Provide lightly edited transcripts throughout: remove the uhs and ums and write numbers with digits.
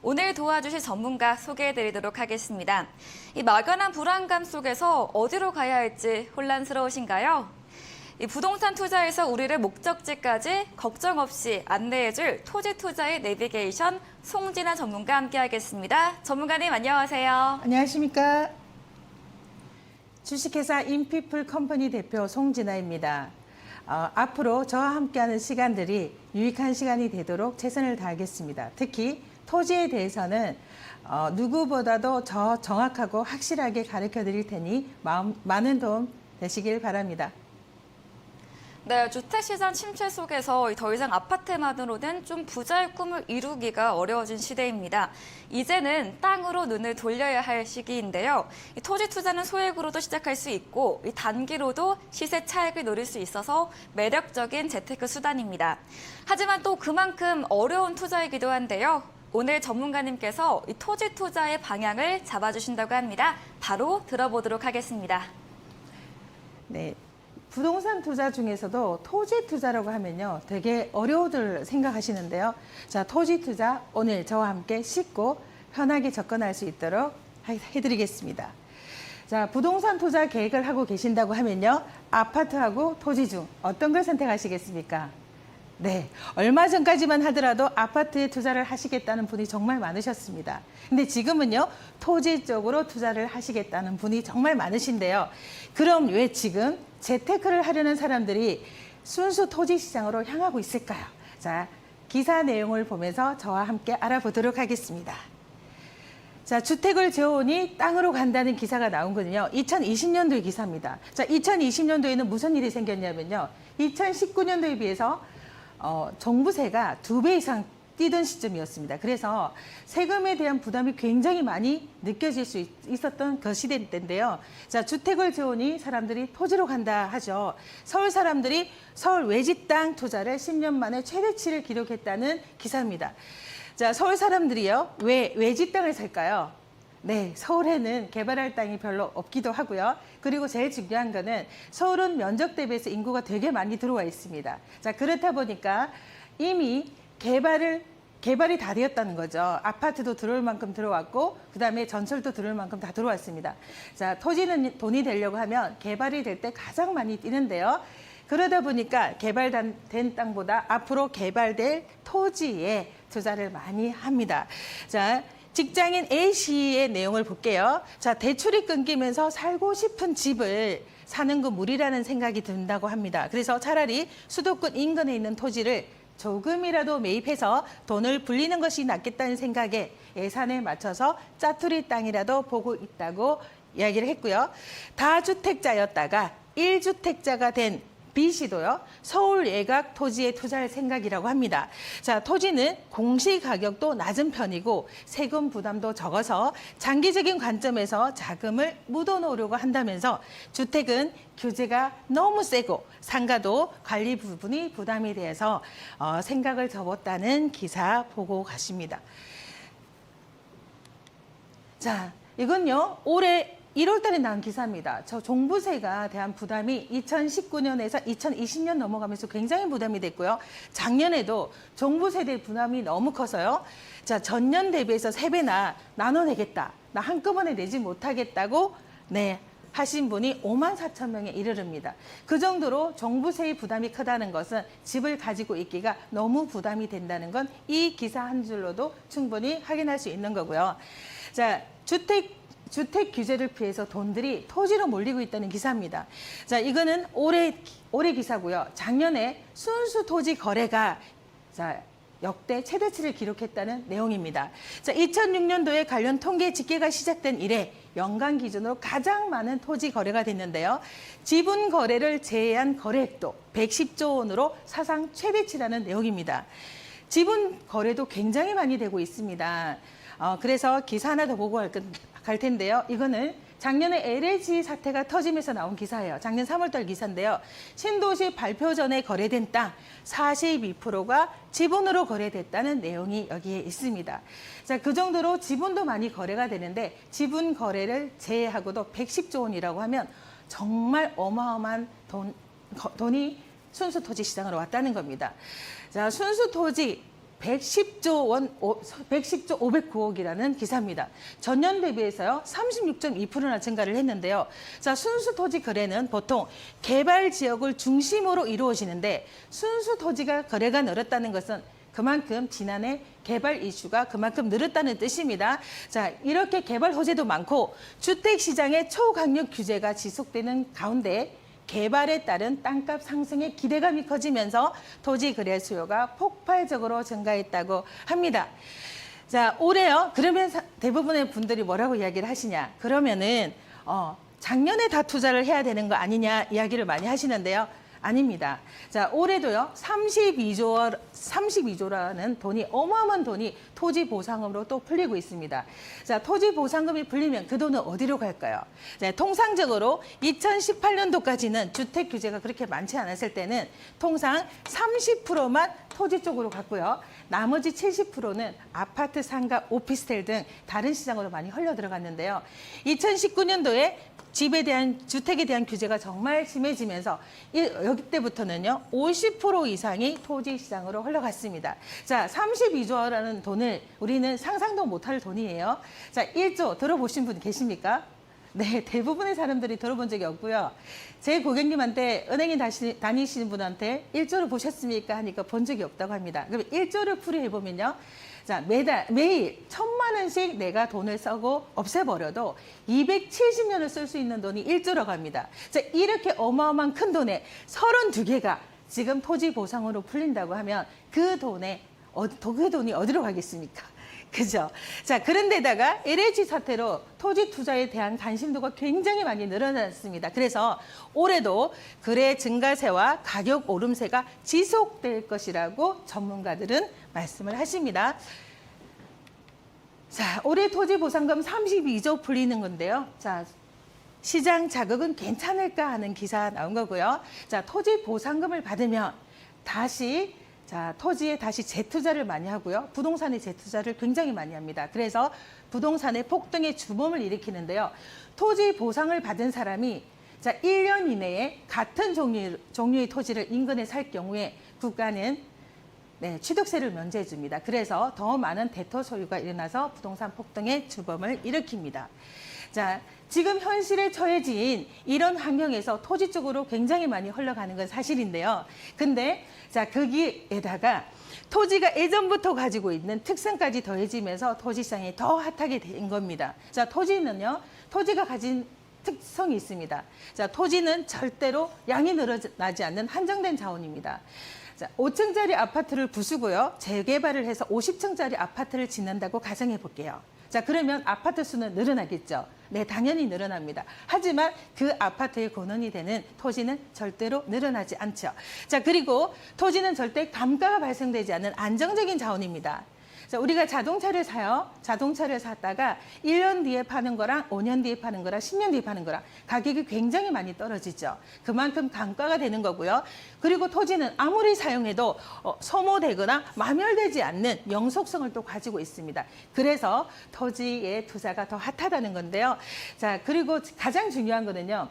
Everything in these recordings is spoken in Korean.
오늘 도와주실 전문가 소개해드리도록 하겠습니다. 이 막연한 불안감 속에서 어디로 가야 할지 혼란스러우신가요? 이 부동산 투자에서 우리를 목적지까지 걱정 없이 안내해줄 토지 투자의 내비게이션 송진아 전문가 함께하겠습니다. 전문가님 안녕하세요. 안녕하십니까. 주식회사 인피플 컴퍼니 대표 송진아입니다. 앞으로 저와 함께하는 시간들이 유익한 시간이 되도록 최선을 다하겠습니다. 특히 토지에 대해서는 누구보다도 더 정확하고 확실하게 가르쳐 드릴 테니 많은 도움 되시길 바랍니다. 네, 주택시장 침체 속에서 더 이상 아파트만으로는 좀 부자의 꿈을 이루기가 어려워진 시대입니다. 이제는 땅으로 눈을 돌려야 할 시기인데요. 이 토지 투자는 소액으로도 시작할 수 있고 이 단기로도 시세 차익을 노릴 수 있어서 매력적인 재테크 수단입니다. 하지만 또 그만큼 어려운 투자이기도 한데요. 오늘 전문가님께서 이 토지 투자의 방향을 잡아주신다고 합니다. 바로 들어보도록 하겠습니다. 네. 부동산 투자 중에서도 토지 투자라고 하면요, 되게 어려워들 생각하시는데요. 자, 토지 투자 오늘 저와 함께 쉽고 편하게 접근할 수 있도록 해드리겠습니다. 자, 부동산 투자 계획을 하고 계신다고 하면요, 아파트하고 토지 중 어떤 걸 선택하시겠습니까? 네, 얼마 전까지만 하더라도 아파트에 투자를 하시겠다는 분이 정말 많으셨습니다. 근데 지금은요, 토지 쪽으로 투자를 하시겠다는 분이 정말 많으신데요. 그럼 왜 지금 재테크를 하려는 사람들이 순수 토지 시장으로 향하고 있을까요? 자, 기사 내용을 보면서 저와 함께 알아보도록 하겠습니다. 자, 주택을 지어오니 땅으로 간다는 기사가 나온거든요. 2020년도의 기사입니다. 자, 2020년도에는 무슨 일이 생겼냐면요. 2019년도에 비해서 종부세가 2배 이상 뛰던 시점이었습니다. 그래서 세금에 대한 부담이 굉장히 많이 느껴질 수 있었던 그 시대 때인데요. 자, 주택을 지으니 사람들이 토지로 간다 하죠. 서울 사람들이 서울 외지 땅 투자를 10년 만에 최대치를 기록했다는 기사입니다. 자, 서울 사람들이요, 왜 외지 땅을 살까요? 네, 서울에는 개발할 땅이 별로 없기도 하고요. 그리고 제일 중요한 거는 서울은 면적 대비해서 인구가 되게 많이 들어와 있습니다. 자, 그렇다 보니까 이미 개발이 다 되었다는 거죠. 아파트도 들어올 만큼 들어왔고, 그 다음에 전철도 들어올 만큼 다 들어왔습니다. 자, 토지는 돈이 되려고 하면 개발이 될 때 가장 많이 뛰는데요. 그러다 보니까 개발된 땅보다 앞으로 개발될 토지에 투자를 많이 합니다. 자, 직장인 A씨의 내용을 볼게요. 자, 대출이 끊기면서 살고 싶은 집을 사는 거 무리라는 생각이 든다고 합니다. 그래서 차라리 수도권 인근에 있는 토지를 조금이라도 매입해서 돈을 불리는 것이 낫겠다는 생각에 예산에 맞춰서 짜투리 땅이라도 보고 있다고 이야기를 했고요. 다주택자였다가 1주택자가 된 B씨도요, 서울 예각 토지에 투자할 생각이라고 합니다. 자, 토지는 공시 가격도 낮은 편이고 세금 부담도 적어서 장기적인 관점에서 자금을 묻어놓으려고 한다면서 주택은 규제가 너무 세고 상가도 관리 부분이 부담이 돼서 생각을 접었다는 기사 보고 가십니다. 자, 이건요, 올해 1월 달에 나온 기사입니다. 저 종부세가 대한 부담이 2019년에서 2020년 넘어가면서 굉장히 부담이 됐고요. 작년에도 종부세 대 부담이 너무 커서요. 자, 전년 대비해서 3배나 나눠내겠다. 나 한꺼번에 내지 못하겠다고 하신 분이 54,000명에 이르릅니다. 그 정도로 종부세의 부담이 크다는 것은 집을 가지고 있기가 너무 부담이 된다는 건 이 기사 한 줄로도 충분히 확인할 수 있는 거고요. 자, 주택 규제를 피해서 돈들이 토지로 몰리고 있다는 기사입니다. 자, 이거는 올해 기사고요. 작년에 순수 토지 거래가 역대 최대치를 기록했다는 내용입니다. 자, 2006년도에 관련 통계 집계가 시작된 이래 연간 기준으로 가장 많은 토지 거래가 됐는데요. 지분 거래를 제외한 거래액도 110조 원으로 사상 최대치라는 내용입니다. 지분 거래도 굉장히 많이 되고 있습니다. 그래서 기사 하나 더 보고 갈 텐데요. 이거는 작년에 LG 사태가 터지면서 나온 기사예요. 작년 3월달 기사인데요. 신도시 발표 전에 거래된 땅 42%가 지분으로 거래됐다는 내용이 여기에 있습니다. 자, 그 정도로 지분도 많이 거래가 되는데 지분 거래를 제외하고도 110조 원이라고 하면 정말 어마어마한 돈이 순수 토지 시장으로 왔다는 겁니다. 자, 순수 토지 110조 원, 110조 509억이라는 기사입니다. 전년 대비해서요, 36.2%나 증가를 했는데요. 자, 순수 토지 거래는 보통 개발 지역을 중심으로 이루어지는데 순수 토지가 거래가 늘었다는 것은 그만큼 지난해 개발 이슈가 그만큼 늘었다는 뜻입니다. 자, 이렇게 개발 호재도 많고 주택 시장의 초강력 규제가 지속되는 가운데 개발에 따른 땅값 상승의 기대감이 커지면서 토지 거래 수요가 폭발적으로 증가했다고 합니다. 자, 올해요. 그러면 대부분의 분들이 뭐라고 이야기를 하시냐? 그러면은 작년에 다 투자를 해야 되는 거 아니냐 이야기를 많이 하시는데요. 아닙니다. 자, 올해도요, 32조라는 돈이, 어마어마한 돈이 토지 보상금으로 또 풀리고 있습니다. 자, 토지 보상금이 풀리면 그 돈은 어디로 갈까요? 자, 통상적으로 2018년도까지는 주택 규제가 그렇게 많지 않았을 때는 통상 30%만 토지 쪽으로 갔고요. 나머지 70%는 아파트, 상가, 오피스텔 등 다른 시장으로 많이 흘러 들어갔는데요. 2019년도에 주택에 대한 규제가 정말 심해지면서 여기 때부터는요, 50% 이상이 토지 시장으로 흘러갔습니다. 자, 32조라는 돈을 우리는 상상도 못할 돈이에요. 자, 1조 들어보신 분 계십니까? 네, 대부분의 사람들이 들어본 적이 없고요. 제 고객님한테 은행에 다니시는 분한테 1조를 보셨습니까? 하니까 본 적이 없다고 합니다. 그럼 1조를 풀이해보면요. 자, 매일 1,000만 원씩 내가 돈을 써고 없애버려도 270년을 쓸 수 있는 돈이 1조라고 합니다. 자, 이렇게 어마어마한 큰 돈에 32개가 지금 토지 보상으로 풀린다고 하면 그 돈이 어디로 가겠습니까? 그죠? 자, 그런데다가 LH 사태로 토지 투자에 대한 관심도가 굉장히 많이 늘어났습니다. 그래서 올해도 거래 증가세와 가격 오름세가 지속될 것이라고 전문가들은 말씀을 하십니다. 자, 올해 토지 보상금 32조 풀리는 건데요. 자, 시장 자극은 괜찮을까 하는 기사 나온 거고요. 자, 토지 보상금을 받으면 토지에 다시 재투자를 많이 하고요. 부동산에 재투자를 굉장히 많이 합니다. 그래서 부동산의 폭등의 주범을 일으키는데요. 토지 보상을 받은 사람이 1년 이내에 같은 종류의 토지를 인근에 살 경우에 국가는 취득세를 면제해 줍니다. 그래서 더 많은 대토 소유가 일어나서 부동산 폭등의 주범을 일으킵니다. 자, 지금 현실에 처해진 이런 환경에서 토지 쪽으로 굉장히 많이 흘러가는 건 사실인데요. 근데 거기에다가 토지가 예전부터 가지고 있는 특성까지 더해지면서 토지시장이 더 핫하게 된 겁니다. 자, 토지가 가진 특성이 있습니다. 자, 토지는 절대로 양이 늘어나지 않는 한정된 자원입니다. 자, 5층짜리 아파트를 부수고요. 재개발을 해서 50층짜리 아파트를 짓는다고 가정해 볼게요. 자, 그러면 아파트 수는 늘어나겠죠. 네, 당연히 늘어납니다. 하지만 그 아파트의 근원이 되는 토지는 절대로 늘어나지 않죠. 자, 그리고 토지는 절대 감가가 발생되지 않는 안정적인 자원입니다. 자, 우리가 자동차를 사요. 자동차를 샀다가 1년 뒤에 파는 거랑 5년 뒤에 파는 거랑 10년 뒤에 파는 거랑 가격이 굉장히 많이 떨어지죠. 그만큼 감가가 되는 거고요. 그리고 토지는 아무리 사용해도 소모되거나 마멸되지 않는 영속성을 또 가지고 있습니다. 그래서 토지의 투자가 더 핫하다는 건데요. 자, 그리고 가장 중요한 거는요.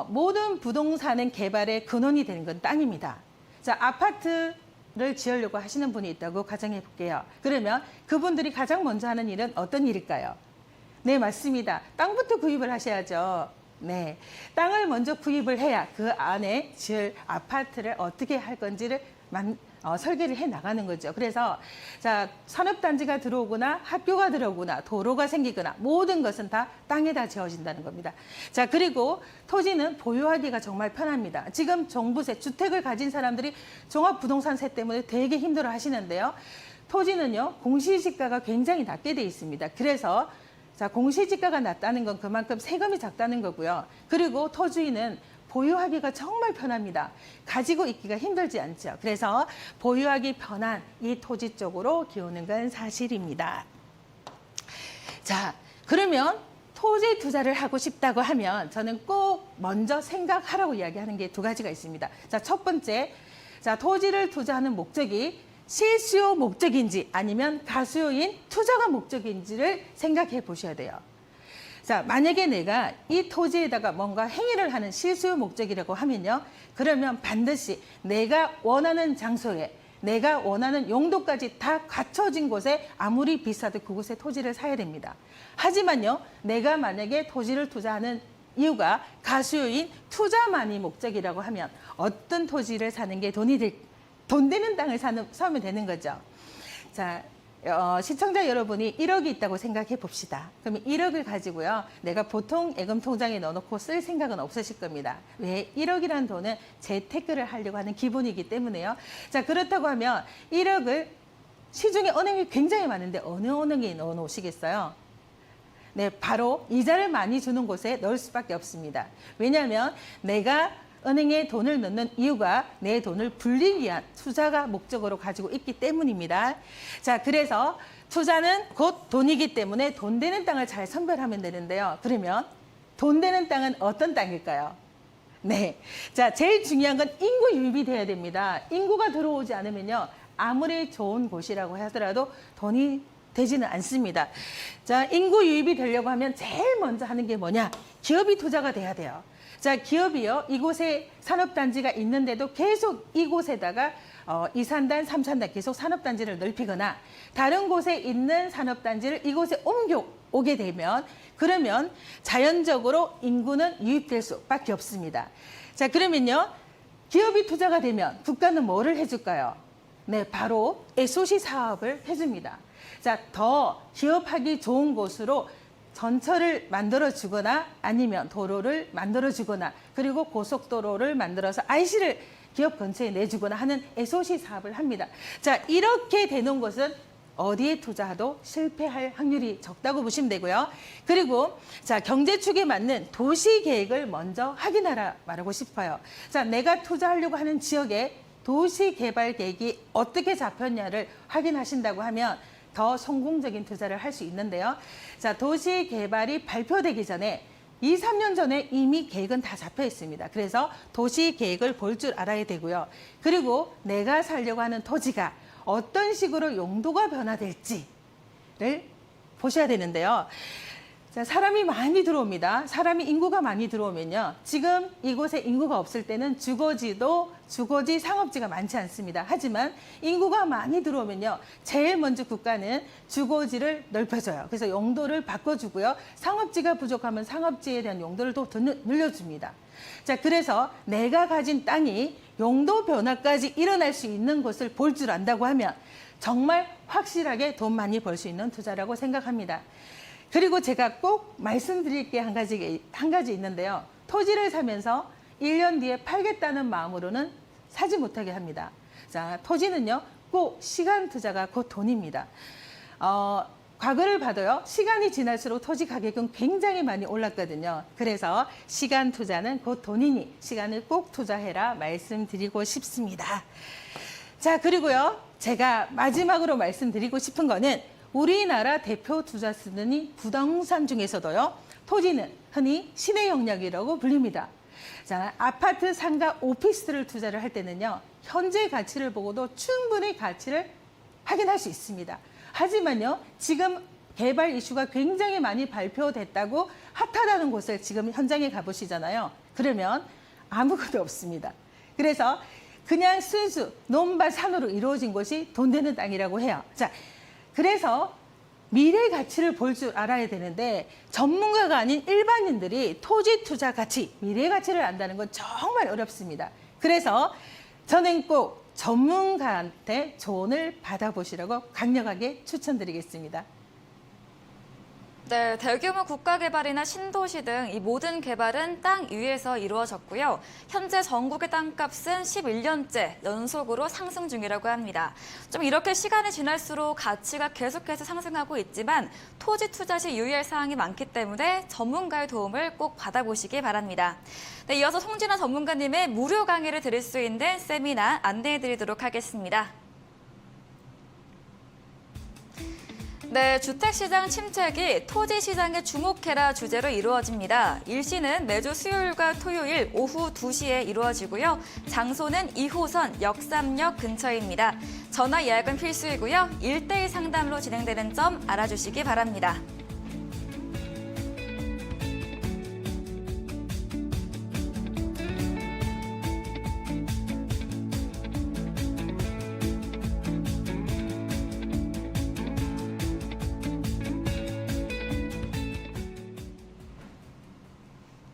모든 부동산은 개발의 근원이 되는 건 땅입니다. 자, 아파트를 지으려고 하시는 분이 있다고 가정해 볼게요. 그러면 그분들이 가장 먼저 하는 일은 어떤 일일까요? 네, 맞습니다. 땅부터 구입을 하셔야죠. 네, 땅을 먼저 구입을 해야 그 안에 지을 아파트를 어떻게 할 건지를 설계를 해 나가는 거죠. 그래서 자, 산업단지가 들어오거나 학교가 들어오거나 도로가 생기거나 모든 것은 다 땅에다 지어진다는 겁니다. 자, 그리고 토지는 보유하기가 정말 편합니다. 지금 종부세, 주택을 가진 사람들이 종합부동산세 때문에 되게 힘들어 하시는데요. 토지는요, 공시지가가 굉장히 낮게 돼 있습니다. 그래서 자, 공시지가가 낮다는 건 그만큼 세금이 작다는 거고요. 그리고 토지는 보유하기가 정말 편합니다. 가지고 있기가 힘들지 않죠. 그래서 보유하기 편한 이 토지 쪽으로 기우는 건 사실입니다. 자, 그러면 토지 투자를 하고 싶다고 하면 저는 꼭 먼저 생각하라고 이야기하는 게 두 가지가 있습니다. 자, 첫 번째, 자, 토지를 투자하는 목적이 실수요 목적인지 아니면 가수요인 투자가 목적인지를 생각해 보셔야 돼요. 자, 만약에 내가 이 토지에다가 뭔가 행위를 하는 실수요 목적이라고 하면요. 그러면 반드시 내가 원하는 장소에 내가 원하는 용도까지 다 갖춰진 곳에 아무리 비싸도 그곳에 토지를 사야 됩니다. 하지만요, 내가 만약에 토지를 투자하는 이유가 가수요인 투자만이 목적이라고 하면 어떤 토지를 사는 게 돈 되는 땅을 사면 되는 거죠. 자, 시청자 여러분이 1억이 있다고 생각해 봅시다. 그러면 1억을 가지고요, 내가 보통 예금 통장에 넣어놓고 쓸 생각은 없으실 겁니다. 왜? 1억이라는 돈은 재테크를 하려고 하는 기본이기 때문에요. 자, 그렇다고 하면 1억을 시중에 은행이 굉장히 많은데 어느 은행에 넣어 놓으시겠어요? 네, 바로 이자를 많이 주는 곳에 넣을 수밖에 없습니다. 왜냐하면 내가 은행에 돈을 넣는 이유가 내 돈을 불리기 위한 투자가 목적으로 가지고 있기 때문입니다. 자, 그래서 투자는 곧 돈이기 때문에 돈 되는 땅을 잘 선별하면 되는데요. 그러면 돈 되는 땅은 어떤 땅일까요? 네. 자, 제일 중요한 건 인구 유입이 돼야 됩니다. 인구가 들어오지 않으면요, 아무리 좋은 곳이라고 하더라도 돈이 되지는 않습니다. 자, 인구 유입이 되려고 하면 제일 먼저 하는 게 뭐냐? 기업이 투자가 돼야 돼요. 자, 기업이요, 이곳에 산업단지가 있는데도 계속 이곳에다가 2산단, 3산단 계속 산업단지를 넓히거나 다른 곳에 있는 산업단지를 이곳에 옮겨오게 되면 그러면 자연적으로 인구는 유입될 수밖에 없습니다. 자, 그러면요, 기업이 투자가 되면 국가는 뭐를 해줄까요? 네, 바로 SOC 사업을 해줍니다. 자, 더 기업하기 좋은 곳으로 전철을 만들어주거나 아니면 도로를 만들어주거나 그리고 고속도로를 만들어서 IC를 기업 근처에 내주거나 하는 SOC 사업을 합니다. 자, 이렇게 되는 곳은 어디에 투자해도 실패할 확률이 적다고 보시면 되고요. 그리고 자, 경제축에 맞는 도시 계획을 먼저 확인하라 말하고 싶어요. 자, 내가 투자하려고 하는 지역에 도시 개발 계획이 어떻게 잡혔냐를 확인하신다고 하면 더 성공적인 투자를 할 수 있는데요. 자, 도시 개발이 발표되기 전에 2, 3년 전에 이미 계획은 다 잡혀 있습니다. 그래서 도시 계획을 볼 줄 알아야 되고요. 그리고 내가 살려고 하는 토지가 어떤 식으로 용도가 변화될지를 보셔야 되는데요. 자, 사람이 많이 들어옵니다. 사람이 인구가 많이 들어오면요, 지금 이곳에 인구가 없을 때는 주거지 상업지가 많지 않습니다. 하지만 인구가 많이 들어오면요, 제일 먼저 국가는 주거지를 넓혀줘요. 그래서 용도를 바꿔주고요, 상업지가 부족하면 상업지에 대한 용도를 또 늘려줍니다. 자, 그래서 내가 가진 땅이 용도 변화까지 일어날 수 있는 것을 볼 줄 안다고 하면 정말 확실하게 돈 많이 벌 수 있는 투자라고 생각합니다. 그리고 제가 꼭 말씀드릴 게 한 가지 있는데요. 토지를 사면서 1년 뒤에 팔겠다는 마음으로는 사지 못하게 합니다. 자, 토지는요, 꼭 시간 투자가 곧 돈입니다. 과거를 봐도요, 시간이 지날수록 토지 가격은 굉장히 많이 올랐거든요. 그래서 시간 투자는 곧 돈이니 시간을 꼭 투자해라 말씀드리고 싶습니다. 자, 그리고요, 제가 마지막으로 말씀드리고 싶은 거는 우리나라 대표 투자 수단이 부동산 중에서도요, 토지는 흔히 신의 영역이라고 불립니다. 자, 아파트, 상가, 오피스를 투자를 할 때는요, 현재 가치를 보고도 충분히 가치를 확인할 수 있습니다. 하지만요, 지금 개발 이슈가 굉장히 많이 발표됐다고 핫하다는 곳을 지금 현장에 가보시잖아요. 그러면 아무것도 없습니다. 그래서 그냥 순수 논밭 산으로 이루어진 곳이 돈 되는 땅이라고 해요. 자, 그래서 미래 가치를 볼 줄 알아야 되는데 전문가가 아닌 일반인들이 토지 투자 가치, 미래 가치를 안다는 건 정말 어렵습니다. 그래서 저는 꼭 전문가한테 조언을 받아보시라고 강력하게 추천드리겠습니다. 네, 대규모 국가개발이나 신도시 등 이 모든 개발은 땅 위에서 이루어졌고요. 현재 전국의 땅값은 11년째 연속으로 상승 중이라고 합니다. 좀 이렇게 시간이 지날수록 가치가 계속해서 상승하고 있지만 토지 투자 시 유의할 사항이 많기 때문에 전문가의 도움을 꼭 받아보시기 바랍니다. 네, 이어서 송진아 전문가님의 무료 강의를 들을 수 있는 세미나 안내해드리도록 하겠습니다. 네, 주택시장 침체기 토지시장에 주목해라 주제로 이루어집니다. 일시는 매주 수요일과 토요일 오후 2시에 이루어지고요. 장소는 2호선 역삼역 근처입니다. 전화 예약은 필수이고요. 1:1 상담으로 진행되는 점 알아주시기 바랍니다.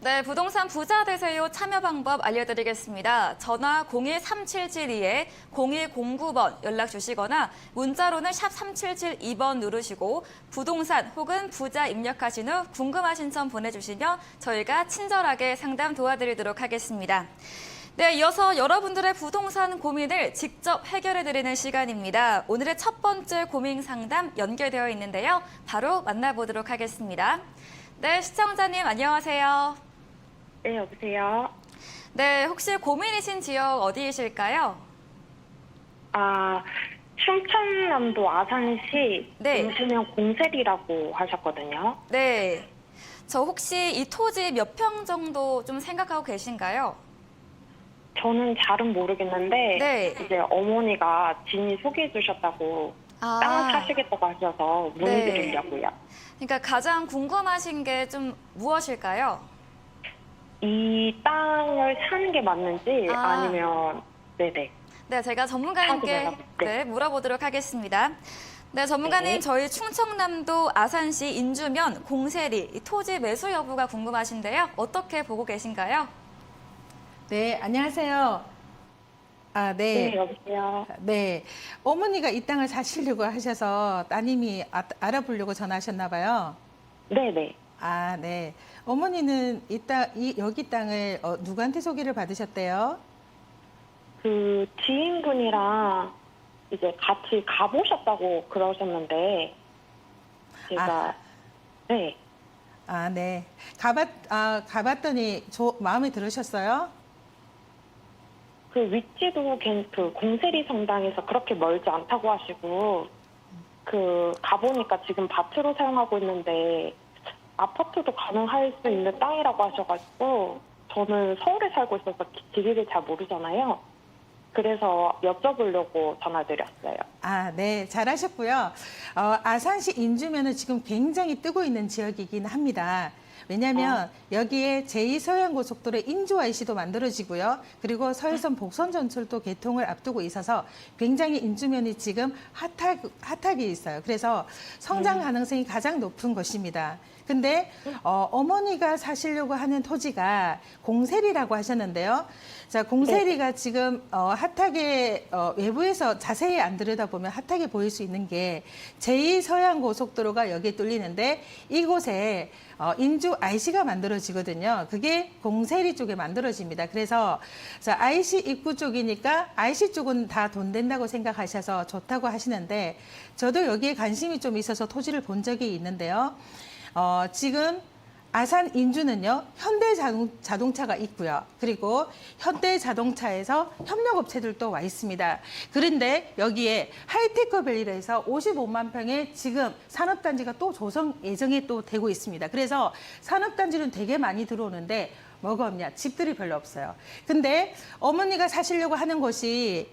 네, 부동산 부자 되세요 참여 방법 알려드리겠습니다. 전화 023772-0109번 연락 주시거나 문자로는 샵 3772번 누르시고 부동산 혹은 부자 입력하신 후 궁금하신 점 보내주시면 저희가 친절하게 상담 도와드리도록 하겠습니다. 네, 이어서 여러분들의 부동산 고민을 직접 해결해드리는 시간입니다. 오늘의 첫 번째 고민 상담 연결되어 있는데요. 바로 만나보도록 하겠습니다. 네, 시청자님 안녕하세요. 네, 여보세요. 네, 혹시 고민이신 지역 어디이실까요? 충청남도 아산시 네. 인수면 공세리라고 하셨거든요. 네. 저 혹시 이 토지 몇 평 정도 좀 생각하고 계신가요? 저는 잘은 모르겠는데 네. 이제 어머니가 지인이 소개해 주셨다고 땅을 사시겠다고 하셔서 문의드리려고요. 그러니까 가장 궁금하신 게 좀 무엇일까요? 이 땅을 사는 게 맞는지 아니면 네네. 네, 제가 전문가님께 네. 물어보도록 하겠습니다. 네, 전문가님, 네. 저희 충청남도 아산시 인주면 공세리 이 토지 매수 여부가 궁금하신데요. 어떻게 보고 계신가요? 네, 안녕하세요. 네, 여보세요. 네. 어머니가 이 땅을 사시려고 하셔서 따님이 알아보려고 전화하셨나 봐요. 네네. 네. 어머니는 여기 땅을 누구한테 소개를 받으셨대요? 그 지인분이랑 이제 같이 가보셨다고 그러셨는데 제가 네. 네. 가봤더니 마음에 들으셨어요? 그 위치도 그 공세리 성당에서 그렇게 멀지 않다고 하시고 그 가보니까 지금 밭으로 사용하고 있는데 아파트도 가능할 수 있는 땅이라고 하셔가지고 저는 서울에 살고 있어서 지리를 잘 모르잖아요. 그래서 여쭤보려고 전화드렸어요. 네, 잘하셨고요. 아산시 인주면은 지금 굉장히 뜨고 있는 지역이긴 합니다. 왜냐하면 여기에 제2서해안고속도로의 인조 IC도 만들어지고요. 그리고 서해선 복선 전철도 개통을 앞두고 있어서 굉장히 인주면이 지금 핫하게 있어요. 그래서 성장 가능성이 가장 높은 곳입니다. 근데 어머니가 사시려고 하는 토지가 공세리라고 하셨는데요. 자, 공세리가 지금 핫하게 외부에서 자세히 안 들여다보면 핫하게 보일 수 있는 게 제2서해안고속도로가 여기에 뚫리는데 이곳에 인주 IC가 만들어지거든요. 그게 공세리 쪽에 만들어집니다. 그래서 자, IC 입구 쪽이니까 IC 쪽은 다 돈 된다고 생각하셔서 좋다고 하시는데 저도 여기에 관심이 좀 있어서 토지를 본 적이 있는데요. 지금 아산 인주는요, 현대자동차가 있고요. 그리고 현대자동차에서 협력업체들도 와 있습니다. 그런데 여기에 하이테크밸리라 해서 55만 평의 지금 산업단지가 또 조성 예정이 또 되고 있습니다. 그래서 산업단지는 되게 많이 들어오는데 뭐가 없냐? 집들이 별로 없어요. 근데 어머니가 사시려고 하는 곳이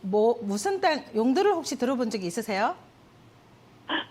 무슨 땅, 용도를 혹시 들어본 적이 있으세요?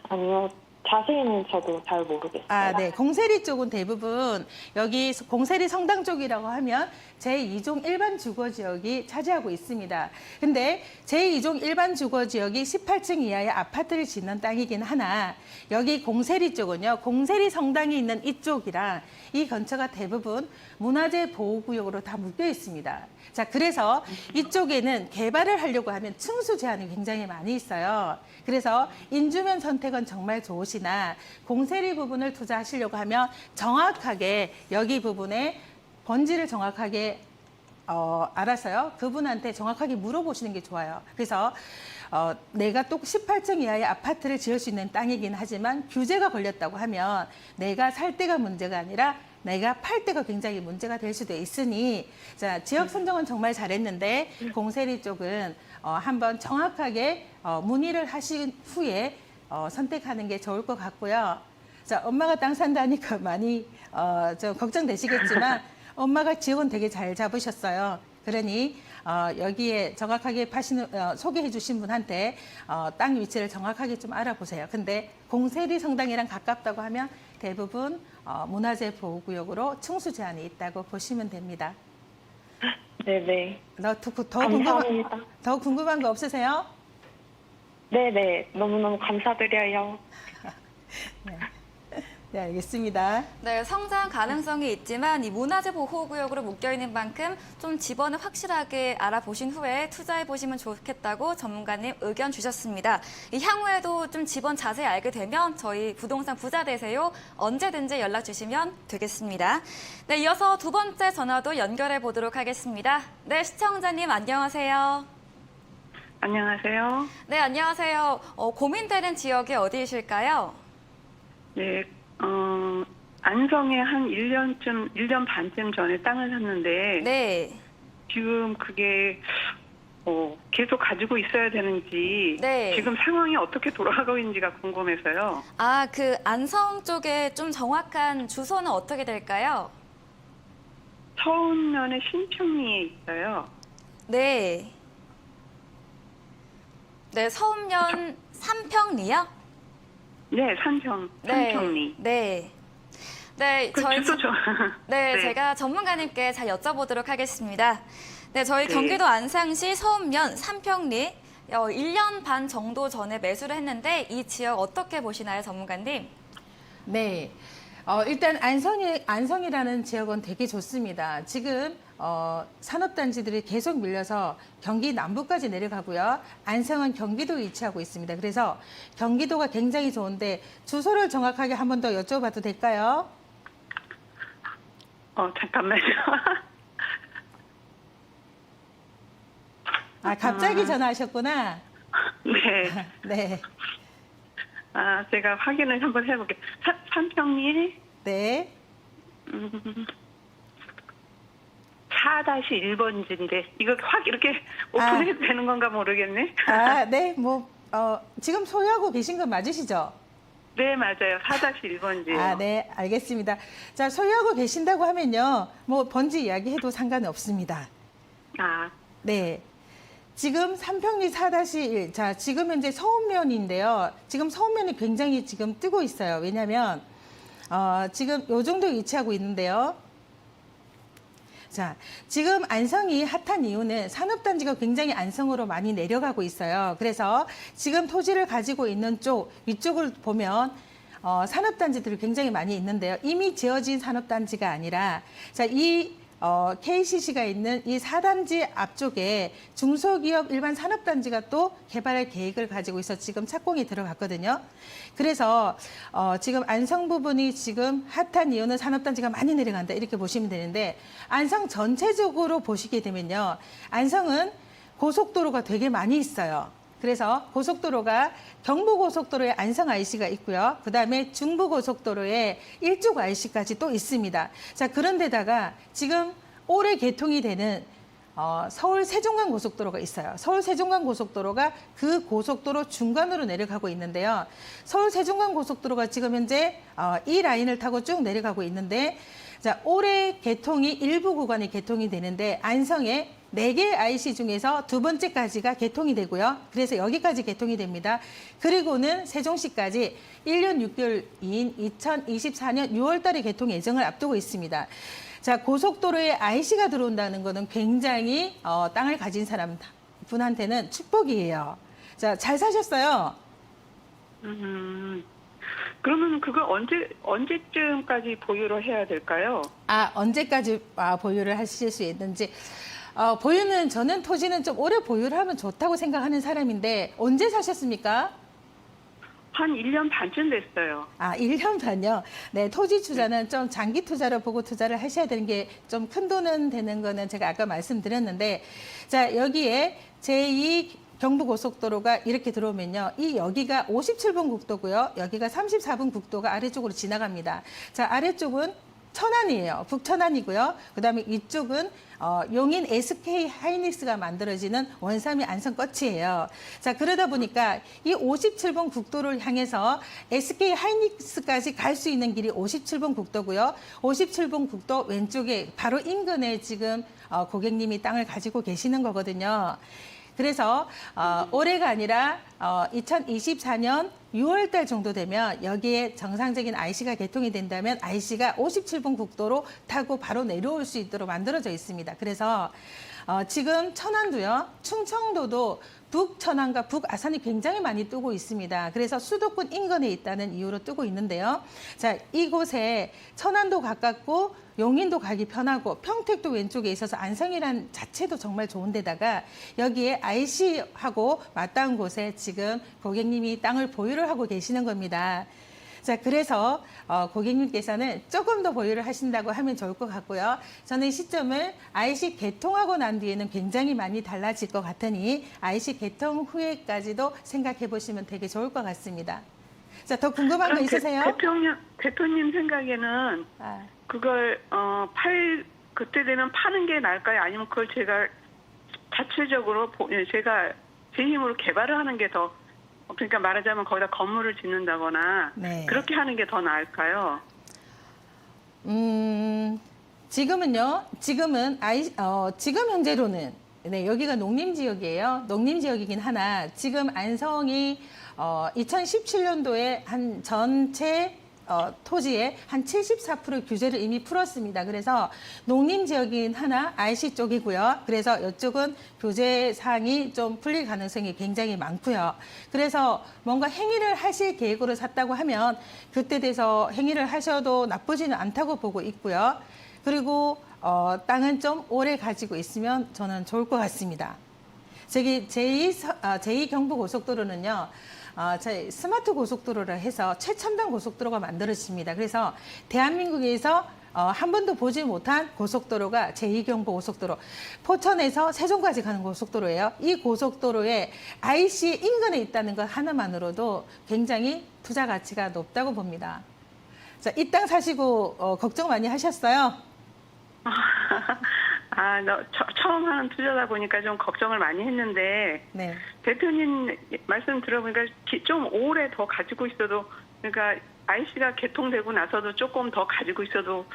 아니요. 자세히는 저도 잘 모르겠어요. 네. 공세리 쪽은 대부분 여기 공세리 성당 쪽이라고 하면 제2종 일반 주거지역이 차지하고 있습니다. 근데 제2종 일반 주거지역이 18층 이하의 아파트를 짓는 땅이긴 하나 여기 공세리 쪽은요. 공세리 성당이 있는 이쪽이랑 이 근처가 대부분 문화재 보호구역으로 다 묶여 있습니다. 자, 그래서 이쪽에는 개발을 하려고 하면 층수 제한이 굉장히 많이 있어요. 그래서 인주면 선택은 정말 좋으시나 공세리 부분을 투자하시려고 하면 정확하게 여기 부분에 번지를 정확하게 알아서요. 그분한테 정확하게 물어보시는 게 좋아요. 그래서 내가 또 18층 이하의 아파트를 지을 수 있는 땅이긴 하지만 규제가 걸렸다고 하면 내가 살 때가 문제가 아니라 내가 팔 때가 굉장히 문제가 될 수도 있으니 자, 지역 선정은 정말 잘했는데 공세리 쪽은 한번 정확하게 문의를 하신 후에 선택하는 게 좋을 것 같고요. 자, 엄마가 땅 산다니까 많이 좀 걱정되시겠지만 엄마가 지역은 되게 잘 잡으셨어요. 그러니 여기에 정확하게 소개해 주신 분한테 땅 위치를 정확하게 좀 알아보세요. 근데 공세리 성당이랑 가깝다고 하면 대부분 문화재 보호구역으로 층수 제한이 있다고 보시면 됩니다. 네네. 감사합니다. 더 궁금한 거 없으세요? 네네. 너무너무 감사드려요. 네. 네, 알겠습니다. 네, 성장 가능성이 있지만 이 문화재 보호구역으로 묶여있는 만큼 좀 지번을 확실하게 알아보신 후에 투자해보시면 좋겠다고 전문가님 의견 주셨습니다. 이 향후에도 좀 지번 자세히 알게 되면 저희 부동산 부자 되세요 언제든지 연락 주시면 되겠습니다. 네, 이어서 두 번째 전화도 연결해 보도록 하겠습니다. 네, 시청자님 안녕하세요. 안녕하세요. 네, 안녕하세요. 고민되는 지역이 어디이실까요? 네, 안성에 한 1년 반쯤 전에 땅을 샀는데, 네. 지금 그게, 계속 가지고 있어야 되는지, 네. 지금 상황이 어떻게 돌아가고 있는지가 궁금해서요. 아, 그 안성 쪽에 좀 정확한 주소는 어떻게 될까요? 서운면에 신평리에 있어요. 네. 네, 서운면 삼평리요? 네, 삼평리. 네. 네, 그 저희 주소 네, 네. 제가 전문가님께 잘 여쭤보도록 하겠습니다. 네, 저희 네. 경기도 안상시 서운면 삼평리 1년 반 정도 전에 매수를 했는데 이 지역 어떻게 보시나요, 전문가님? 네. 일단 안성이라는 지역은 되게 좋습니다. 지금 산업단지들이 계속 밀려서 경기 남부까지 내려가고요. 안성은 경기도 위치하고 있습니다. 그래서 경기도가 굉장히 좋은데 주소를 정확하게 한 번 더 여쭤봐도 될까요? 잠깐만요. 아, 갑자기 전화하셨구나. 네. 네. 제가 확인을 한번 해볼게요. 삼평리 네. 4-1번지인데 이거 확 이렇게 오픈해도 되는 건가 모르겠네. 네. 지금 소유하고 계신 건 맞으시죠? 네, 맞아요. 4-1번지예요. 네. 알겠습니다. 자, 소유하고 계신다고 하면요. 번지 이야기해도 상관은 없습니다. 네. 지금 삼평리 4-1. 자, 지금 현재 서운면인데요. 지금 서운면이 굉장히 지금 뜨고 있어요. 왜냐면, 지금 요 정도 위치하고 있는데요. 자, 지금 안성이 핫한 이유는 산업단지가 굉장히 안성으로 많이 내려가고 있어요. 그래서 지금 토지를 가지고 있는 위쪽을 보면, 산업단지들이 굉장히 많이 있는데요. 이미 지어진 산업단지가 아니라, 자, KCC가 있는 이 4단지 앞쪽에 중소기업 일반 산업단지가 또 개발할 계획을 가지고 있어 지금 착공이 들어갔거든요. 그래서 지금 안성 부분이 지금 핫한 이유는 산업단지가 많이 내려간다 이렇게 보시면 되는데 안성 전체적으로 보시게 되면요. 안성은 고속도로가 되게 많이 있어요. 그래서 고속도로가 경부고속도로에 안성 IC가 있고요. 그다음에 중부고속도로에 일족 IC까지 또 있습니다. 자, 그런데다가 지금 올해 개통이 되는 서울 세종간 고속도로가 있어요. 서울 세종간 고속도로가 그 고속도로 중간으로 내려가고 있는데요. 서울 세종간 고속도로가 지금 현재 이 라인을 타고 쭉 내려가고 있는데 자, 올해 개통이 일부 구간이 개통이 되는데 안성에 4개 IC 중에서 두 번째까지가 개통이 되고요. 그래서 여기까지 개통이 됩니다. 그리고는 세종시까지 1년 6개월인 2024년 6월 달에 개통 예정을 앞두고 있습니다. 자, 고속도로에 IC가 들어온다는 것은 굉장히 땅을 가진 분한테는 축복이에요. 자, 잘 사셨어요. 그러면 그걸 언제쯤까지 보유를 해야 될까요? 언제까지 보유를 하실 수 있는지. 저는 토지는 좀 오래 보유를 하면 좋다고 생각하는 사람인데, 언제 사셨습니까? 한 1년 반쯤 됐어요. 1년 반요? 네, 토지 투자는 좀 장기 투자로 보고 투자를 하셔야 되는 게 좀 큰 돈은 되는 거는 제가 아까 말씀드렸는데, 자, 여기에 제2 경부고속도로가 이렇게 들어오면요. 여기가 57번 국도고요. 여기가 34번 국도가 아래쪽으로 지나갑니다. 자, 아래쪽은 천안이에요. 북천안이고요. 그다음에 이쪽은 용인 SK 하이닉스가 만들어지는 원삼이 안성 거치예요. 자, 그러다 보니까 이 57번 국도를 향해서 SK 하이닉스까지 갈 수 있는 길이 57번 국도고요. 57번 국도 왼쪽에 바로 인근에 지금 고객님이 땅을 가지고 계시는 거거든요. 그래서 올해가 아니라 2024년 6월 달 정도 되면 여기에 정상적인 IC가 개통이 된다면 IC가 57번 국도로 타고 바로 내려올 수 있도록 만들어져 있습니다. 그래서 지금 천안도요, 충청도도 북천안과 북아산이 굉장히 많이 뜨고 있습니다. 그래서 수도권 인근에 있다는 이유로 뜨고 있는데요. 자, 이곳에 천안도 가깝고 용인도 가기 편하고 평택도 왼쪽에 있어서 안성이란 자체도 정말 좋은 데다가 여기에 IC하고 맞닿은 곳에 지금 고객님이 땅을 보유를 하고 계시는 겁니다. 자, 그래서 고객님께서는 조금 더 보유를 하신다고 하면 좋을 것 같고요. 저는 시점을 IC 개통하고 난 뒤에는 굉장히 많이 달라질 것 같으니 IC 개통 후에까지도 생각해 보시면 되게 좋을 것 같습니다. 자, 더 궁금한 거 그럼 있으세요? 대표님 생각에는 아, 그걸 그때 되면 파는 게 나을까요? 아니면 그걸 제가 자체적으로 제가 제 힘으로 개발을 하는 게 더, 그러니까 말하자면 거기다 건물을 짓는다거나 네. 그렇게 하는 게 더 나을까요? 지금은요. 지금 현재로는 네, 여기가 농림 지역이에요. 농림 지역이긴 하나 지금 안성이 2017년도에 한 전체 토지의 한 74% 규제를 이미 풀었습니다. 그래서 농림 지역인 하나 IC 쪽이고요. 그래서 이쪽은 규제 사항이 좀 풀릴 가능성이 굉장히 많고요. 그래서 뭔가 행위를 하실 계획으로 샀다고 하면 그때 돼서 행위를 하셔도 나쁘지는 않다고 보고 있고요. 그리고 땅은 좀 오래 가지고 있으면 저는 좋을 것 같습니다. 저기 제2 경부고속도로는요. 저희 스마트 고속도로를 해서 최첨단 고속도로가 만들어집니다. 그래서 대한민국에서 한 번도 보지 못한 고속도로가 제2경부고속도로, 포천에서 세종까지 가는 고속도로예요. 이 고속도로에 IC 인근에 있다는 것 하나만으로도 굉장히 투자 가치가 높다고 봅니다. 자, 이 땅 사시고 걱정 많이 하셨어요? 처음 하는 투자다 보니까 좀 걱정을 많이 했는데 네. 대표님 말씀 들어보니까 좀 오래 더 가지고 있어도, 그러니까 IC가 개통되고 나서도 조금 더 가지고 있어도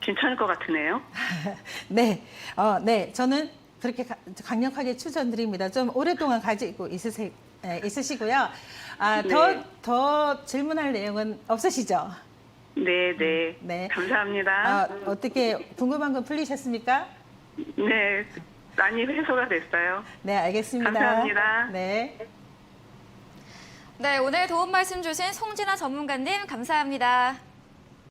괜찮을 것 같으네요. 네, 네, 저는 그렇게 강력하게 추천드립니다. 좀 오랫동안 가지고 있으시고요. 네. 더 질문할 내용은 없으시죠? 네. 네. 감사합니다. 어떻게 궁금한 건 풀리셨습니까? 네, 많이 해소가 됐어요. 네, 알겠습니다. 감사합니다. 네. 네, 오늘 도움 말씀 주신 송진아 전문가님 감사합니다.